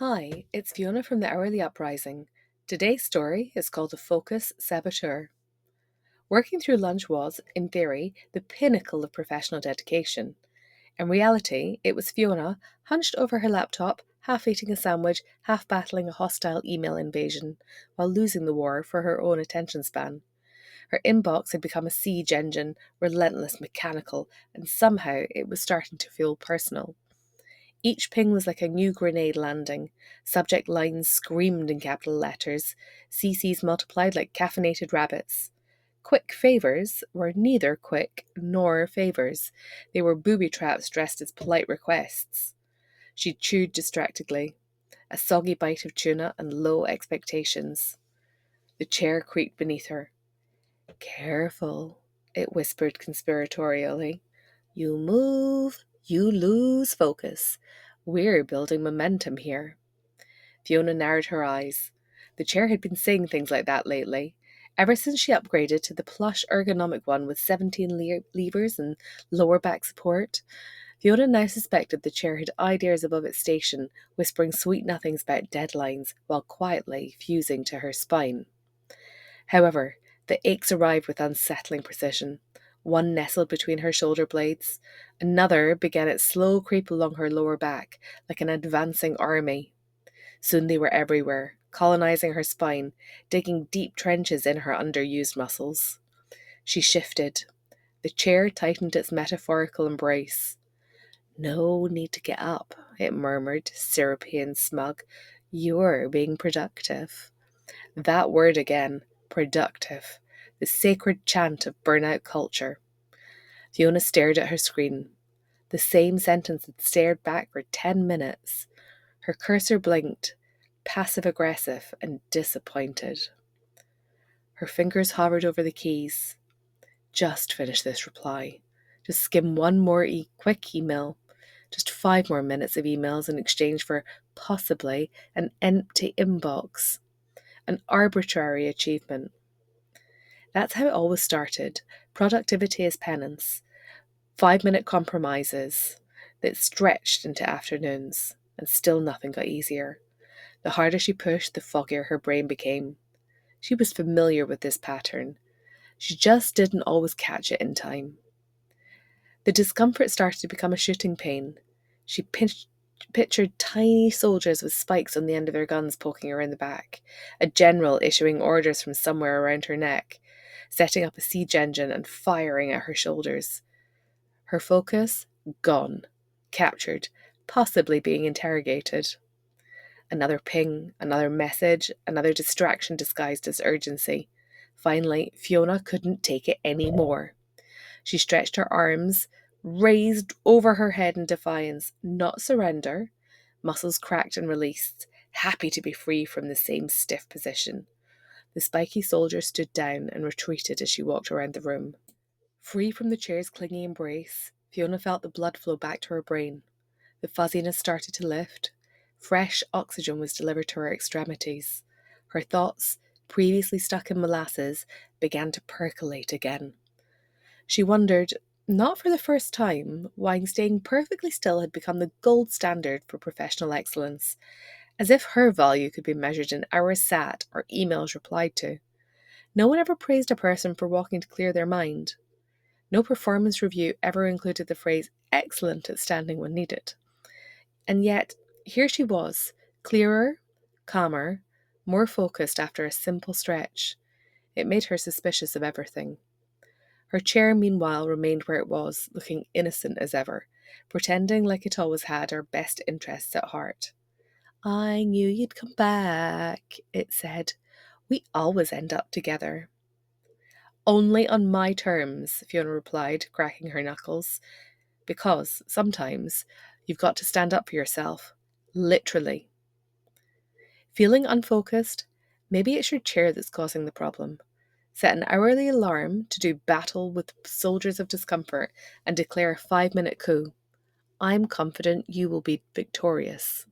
Hi, it's Fiona from the Hourly Uprising. Today's story is called The Focus Saboteur. Working through lunch was, in theory, the pinnacle of professional dedication. In reality, it was Fiona, hunched over her laptop, half eating a sandwich, half battling a hostile email invasion, while losing the war for her own attention span. Her inbox had become a siege engine, relentless, mechanical, and somehow it was starting to feel personal. Each ping was like a new grenade landing. Subject lines screamed in capital letters, CCs multiplied like caffeinated rabbits. Quick favours were neither quick nor favours. They were booby traps dressed as polite requests. She chewed distractedly, a soggy bite of tuna and low expectations. The chair creaked beneath her. Careful, it whispered conspiratorially. You move, you lose focus. We're building momentum here. Fiona narrowed her eyes. The chair had been saying things like that lately. Ever since she upgraded to the plush ergonomic one with 17 levers and lower back support, Fiona now suspected the chair had ideas above its station, whispering sweet nothings about deadlines while quietly fusing to her spine. However, the aches arrived with unsettling precision. One nestled between her shoulder blades. Another began its slow creep along her lower back, like an advancing army. Soon they were everywhere, colonizing her spine, digging deep trenches in her underused muscles. She shifted. The chair tightened its metaphorical embrace. No need to get up, it murmured, syrupy and smug. You're being productive. That word again, productive, the sacred chant of burnout culture. Fiona stared at her screen. The same sentence had stared back for 10 minutes. Her cursor blinked, passive aggressive and disappointed. Her fingers hovered over the keys. Just finish this reply. Just skim one more quick email. Just 5 more minutes of emails in exchange for possibly an empty inbox. An arbitrary achievement. That's how it always started. Productivity as penance. 5-minute compromises that stretched into afternoons, and still nothing got easier. The harder she pushed, the foggier her brain became. She was familiar with this pattern. She just didn't always catch it in time. The discomfort started to become a shooting pain. She pictured tiny soldiers with spikes on the end of their guns poking her in the back, a general issuing orders from somewhere around her neck, setting up a siege engine and firing at her shoulders. Her focus, gone, captured, possibly being interrogated. Another ping, another message, another distraction disguised as urgency. Finally, Fiona couldn't take it any more. She stretched her arms, raised over her head in defiance, not surrender. Muscles cracked and released, happy to be free from the same stiff position. The spiky soldier stood down and retreated as she walked around the room. Free from the chair's clingy embrace, Fiona felt the blood flow back to her brain. The fuzziness started to lift. Fresh oxygen was delivered to her extremities. Her thoughts, previously stuck in molasses, began to percolate again. She wondered, not for the first time, why staying perfectly still had become the gold standard for professional excellence, as if her value could be measured in hours sat or emails replied to. No one ever praised a person for walking to clear their mind. No performance review ever included the phrase excellent at standing when needed. And yet, here she was, clearer, calmer, more focused after a simple stretch. It made her suspicious of everything. Her chair, meanwhile, remained where it was, looking innocent as ever, pretending like it always had her best interests at heart. I knew you'd come back, it said. We always end up together. Only on my terms, Fiona replied, cracking her knuckles. Because, sometimes, you've got to stand up for yourself. Literally. Feeling unfocused? Maybe it's your chair that's causing the problem. Set an hourly alarm to do battle with soldiers of discomfort and declare a 5-minute coup. I'm confident you will be victorious.